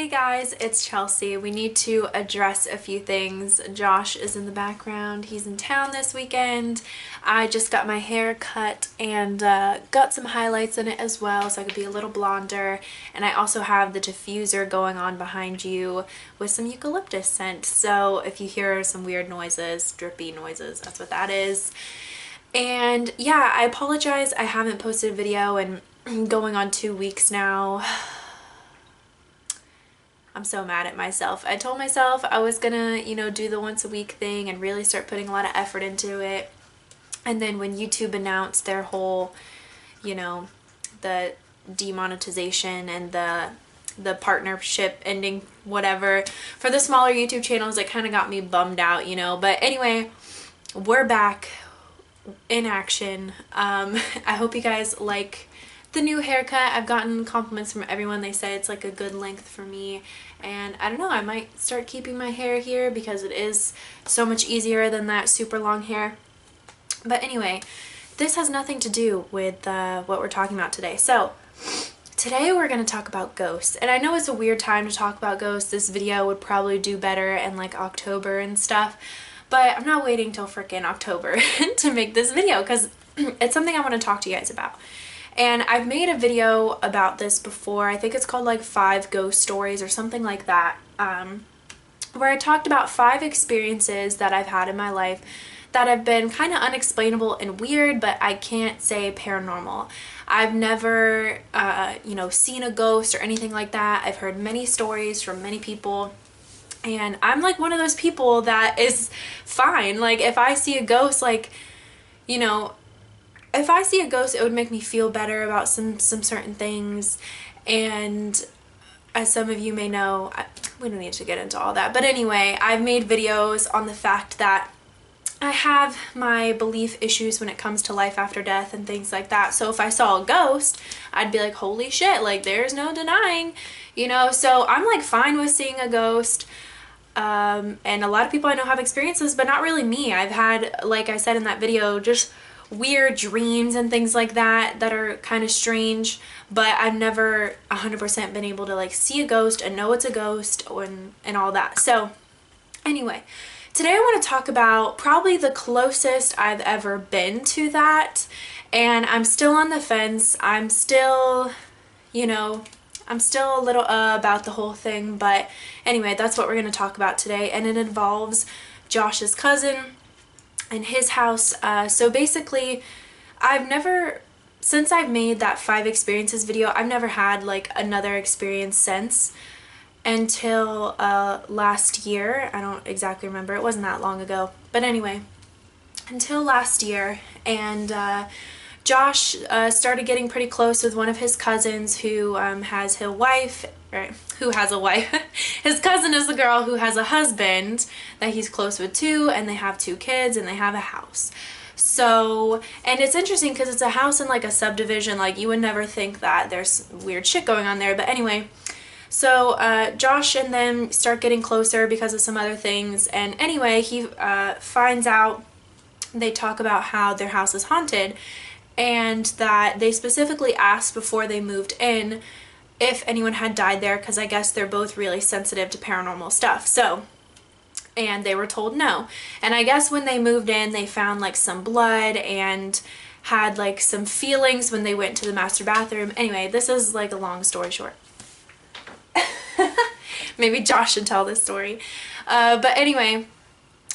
Hey guys, it's Chelsea. We need to address a few things. Josh is in the background. He's in town this weekend. I just got my hair cut and got some highlights in it as well so I could be a little blonder. And I also have the diffuser going on behind you with some eucalyptus scent. So if you hear some weird noises, drippy noises, that's what that is. And yeah, I apologize. I haven't posted a video in going on 2 weeks now. I'm so mad at myself. I told myself I was gonna, do the once a week thing and really start putting a lot of effort into it. And then when YouTube announced their whole, the demonetization and the partnership ending, whatever, for the smaller YouTube channels, it kind of got me bummed out, But anyway, we're back in action. I hope you guys like the new haircut. I've gotten compliments from everyone. They say it's like a good length for me, and I don't know, I might start keeping my hair here because it is so much easier than that super long hair. But anyway, this has nothing to do with what we're talking about today. So today we're going to talk about ghosts, and I know it's a weird time to talk about ghosts. This video would probably do better in like October and stuff, but I'm not waiting till freaking October to make this video because it's something I want to talk to you guys about. And I've made a video about this before. I think it's called like 5 ghost stories or something like that, where I talked about 5 experiences that I've had in my life that have been kind of unexplainable and weird, but I can't say paranormal. I've never, seen a ghost or anything like that. I've heard many stories from many people, and I'm like one of those people that is fine. Like if I see a ghost, if I see a ghost, it would make me feel better about some certain things. And as some of you may know, we don't need to get into all that. But anyway, I've made videos on the fact that I have my belief issues when it comes to life after death and things like that. So if I saw a ghost, I'd be like, holy shit, like there's no denying, So I'm like fine with seeing a ghost. And a lot of people I know have experiences, but not really me. I've had, like I said in that video, just weird dreams and things like that are kind of strange, but I've never 100% been able to like see a ghost and know it's a ghost and all that. So anyway, today I want to talk about probably the closest I've ever been to that, and I'm still on the fence. I'm still a little about the whole thing, but anyway, that's what we're going to talk about today, and it involves Josh's cousin and his house. So basically, since I've made that 5 experiences video, I've never had like another experience since until last year. I don't exactly remember, it wasn't that long ago, but anyway, until last year. And Josh started getting pretty close with one of his cousins who has his wife, or who has a wife. His cousin is the girl who has a husband that he's close with too, and they have 2 kids and they have a house. So, and it's interesting because it's a house in like a subdivision. Like you would never think that there's weird shit going on there, but anyway. So Josh and them start getting closer because of some other things, and anyway, he finds out, they talk about how their house is haunted, and that they specifically asked before they moved in if anyone had died there, because I guess they're both really sensitive to paranormal stuff. So, and they were told no. And I guess when they moved in, they found like some blood and had like some feelings when they went to the master bathroom. Anyway, this is like a long story short. Maybe Josh should tell this story. But anyway,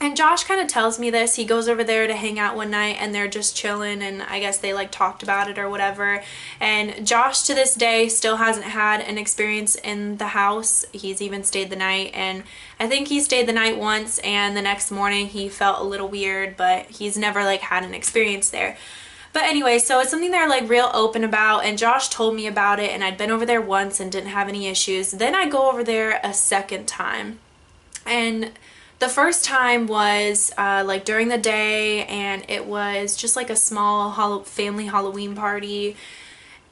and Josh kind of tells me this. He goes over there to hang out one night and they're just chilling, and I guess they like talked about it or whatever. And Josh to this day still hasn't had an experience in the house. He's even stayed the night, and I think he stayed the night once, and the next morning he felt a little weird, but he's never like had an experience there. But anyway, so it's something they're like real open about, and Josh told me about it, and I'd been over there once and didn't have any issues. Then I go over there a second time, and the first time was like during the day, and it was just like a small family Halloween party.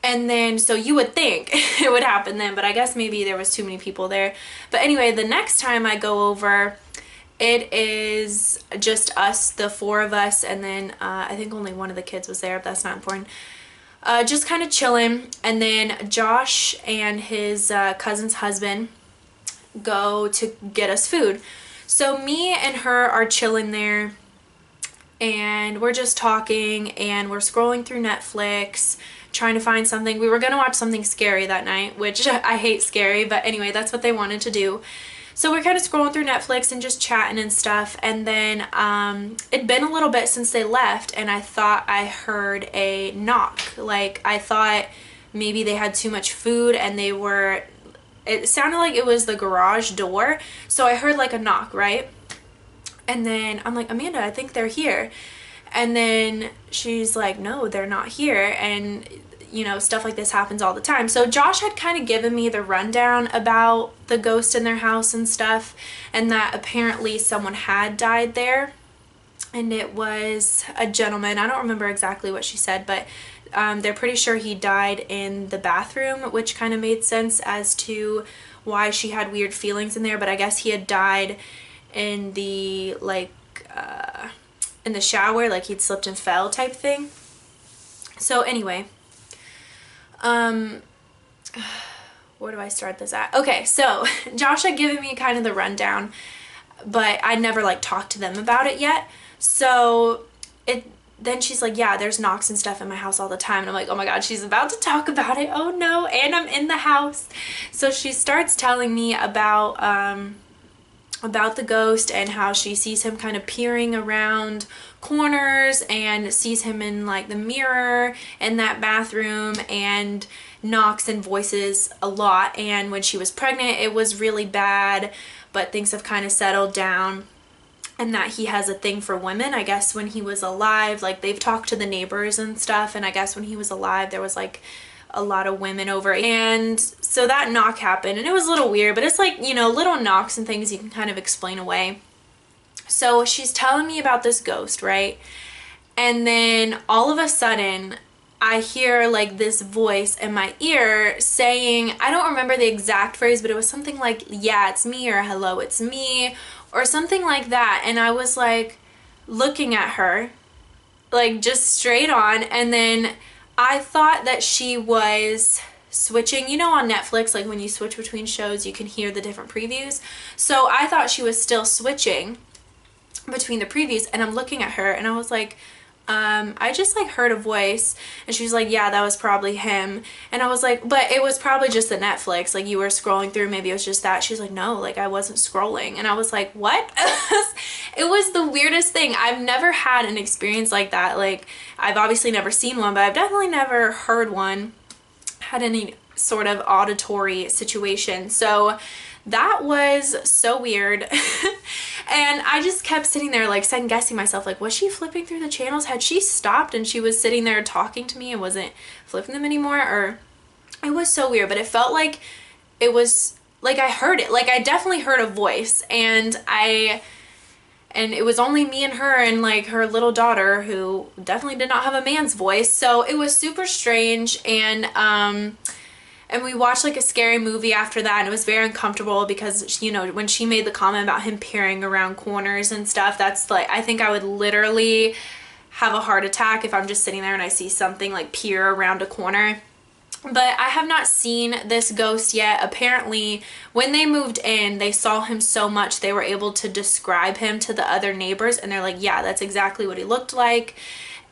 And then, so you would think it would happen then, but I guess maybe there was too many people there. But anyway, the next time I go over, it is just us, the 4 of us, and then I think only one of the kids was there, but that's not important. Just kind of chilling, and then Josh and his cousin's husband go to get us food. So me and her are chilling there, and we're just talking, and we're scrolling through Netflix trying to find something. We were gonna watch something scary that night, which I hate scary, but anyway, that's what they wanted to do. So we're kind of scrolling through Netflix and just chatting and stuff, and then it'd been a little bit since they left, and I thought I heard a knock. Like, I thought maybe they had too much food and it sounded like it was the garage door, so I heard like a knock, right? And then I'm like, Amanda, I think they're here. And then she's like, no, they're not here. And you know, stuff like this happens all the time. So Josh had kind of given me the rundown about the ghost in their house and stuff, and that apparently someone had died there, and it was a gentleman. I don't remember exactly what she said, but they're pretty sure he died in the bathroom, which kind of made sense as to why she had weird feelings in there. But I guess he had died in the in the shower, like he'd slipped and fell type thing. So anyway, where do I start this at? Okay, so Josh had given me kind of the rundown, but I never like talked to them about it yet. So then she's like, yeah, there's knocks and stuff in my house all the time. And I'm like, oh my God, she's about to talk about it. Oh no, and I'm in the house. So she starts telling me about the ghost and how she sees him kind of peering around corners and sees him in like the mirror in that bathroom, and knocks and voices a lot. And when she was pregnant, it was really bad, but things have kind of settled down. And that he has a thing for women. I guess when he was alive, like they've talked to the neighbors and stuff, and I guess when he was alive there was like a lot of women over. And so that knock happened, and it was a little weird, but it's like, you know, little knocks and things you can kind of explain away. So she's telling me about this ghost, right? And then all of a sudden I hear like this voice in my ear saying, I don't remember the exact phrase, but it was something like, yeah, it's me, or hello, it's me, or something like that. And I was like looking at her, like just straight on, and then I thought that she was switching. You know, on Netflix, like when you switch between shows, you can hear the different previews. So I thought she was still switching between the previews, and I'm looking at her and I was like, I just like heard a voice. And she was like, yeah, that was probably him. And I was like, but it was probably just the Netflix, like you were scrolling through, maybe it was just that. She's like, no, like I wasn't scrolling. And I was like, what? It was the weirdest thing. I've never had an experience like that. Like, I've obviously never seen one, but I've definitely never heard one, had any sort of auditory situation. So that was so weird. And I just kept sitting there like second guessing myself, like, was she flipping through the channels? Had she stopped and she was sitting there talking to me and wasn't flipping them anymore? Or it was so weird, but it felt like it was like I heard it. Like I definitely heard a voice, and it was only me and her and like her little daughter, who definitely did not have a man's voice. So it was super strange. And we watched like a scary movie after that, and it was very uncomfortable because, you know, when she made the comment about him peering around corners and stuff, that's like, I think I would literally have a heart attack if I'm just sitting there and I see something like peer around a corner. But I have not seen this ghost yet. Apparently, when they moved in, they saw him so much they were able to describe him to the other neighbors, and they're like, yeah, that's exactly what he looked like.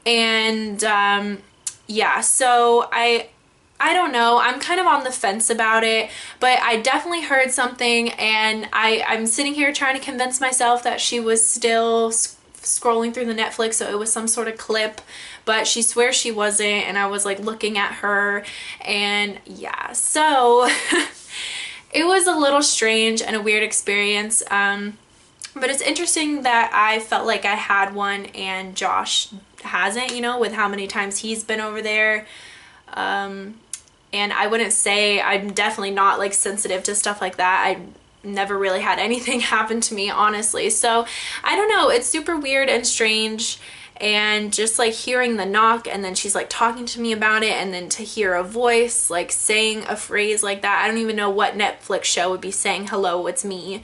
And yeah, so I don't know. I'm kind of on the fence about it, but I definitely heard something, and I'm sitting here trying to convince myself that she was still scrolling through the Netflix, so it was some sort of clip, but she swears she wasn't, and I was like looking at her, and yeah, so it was a little strange and a weird experience, but it's interesting that I felt like I had one and Josh hasn't, you know, with how many times he's been over there. And I wouldn't say, I'm definitely not like sensitive to stuff like that. I never really had anything happen to me, honestly. So I don't know, it's super weird and strange, and just like hearing the knock, and then she's like talking to me about it, and then to hear a voice like saying a phrase like that. I don't even know what Netflix show would be saying, hello, it's me.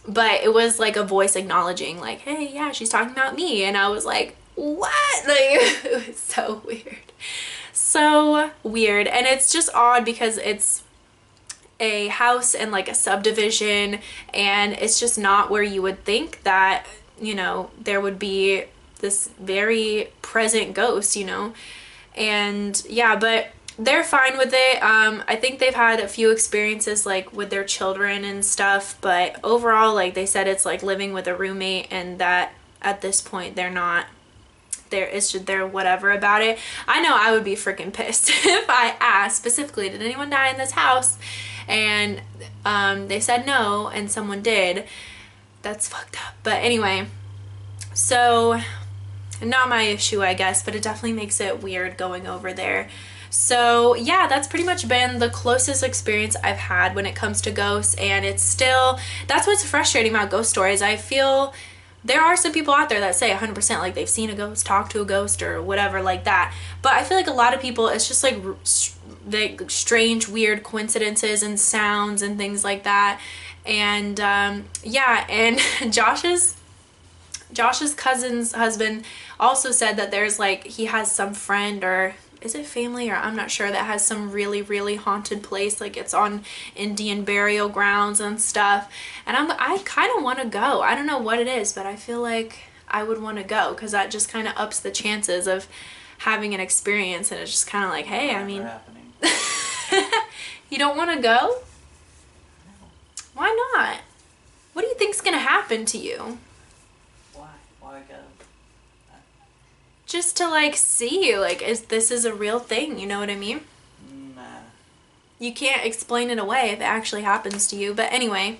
But it was like a voice acknowledging like, hey, yeah, she's talking about me. And I was like, what? Like, it was so weird. So weird. And it's just odd because a house in like a subdivision, and it's just not where you would think that, you know, there would be this very present ghost, you know. And yeah, but they're fine with it. I think they've had a few experiences like with their children and stuff, but overall, like they said, it's like living with a roommate, and that at this point they're not, they're whatever about it. I know I would be freaking pissed if I asked specifically, did anyone die in this house? And they said no, and someone did. That's fucked up. But anyway, so not my issue, I guess, but it definitely makes it weird going over there. So yeah, that's pretty much been the closest experience I've had when it comes to ghosts, and it's still, that's what's frustrating about ghost stories. I feel there are some people out there that say 100% like they've seen a ghost, talked to a ghost, or whatever like that, but I feel like a lot of people, it's just like strange, weird coincidences and sounds and things like that. And yeah, and Josh's cousin's husband also said that there's like, he has some friend, or is it family, or I'm not sure, that has some really, really haunted place, like it's on Indian burial grounds and stuff. And I kind of want to go. I don't know what it is, but I feel like I would want to go, because that just kind of ups the chances of having an experience. And it's just kind of like, hey, I mean, you don't want to go? Why not? What do you think's gonna happen to you? Why go? Just to like see, like, this is a real thing, you know what I mean? Nah. You can't explain it away if it actually happens to you. But anyway,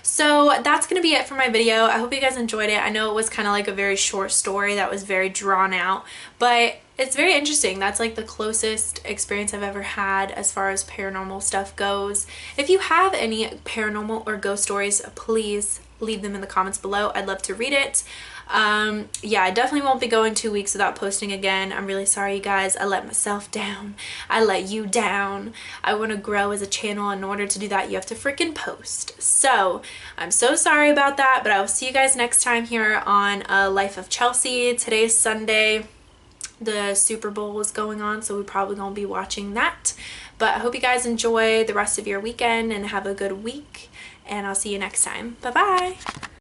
so that's gonna be it for my video. I hope you guys enjoyed it. I know it was kind of like a very short story that was very drawn out, but it's very interesting. That's like the closest experience I've ever had as far as paranormal stuff goes. If you have any paranormal or ghost stories, please leave them in the comments below. I'd love to read it. Yeah, I definitely won't be going 2 weeks without posting again. I'm really sorry, you guys. I let myself down. I let you down. I want to grow as a channel. In order to do that, you have to freaking post. So I'm so sorry about that, but I will see you guys next time here on Life of Chelsey. Today's Sunday. The Super Bowl is going on, so we're probably going to be watching that. But I hope you guys enjoy the rest of your weekend and have a good week, and I'll see you next time. Bye-bye!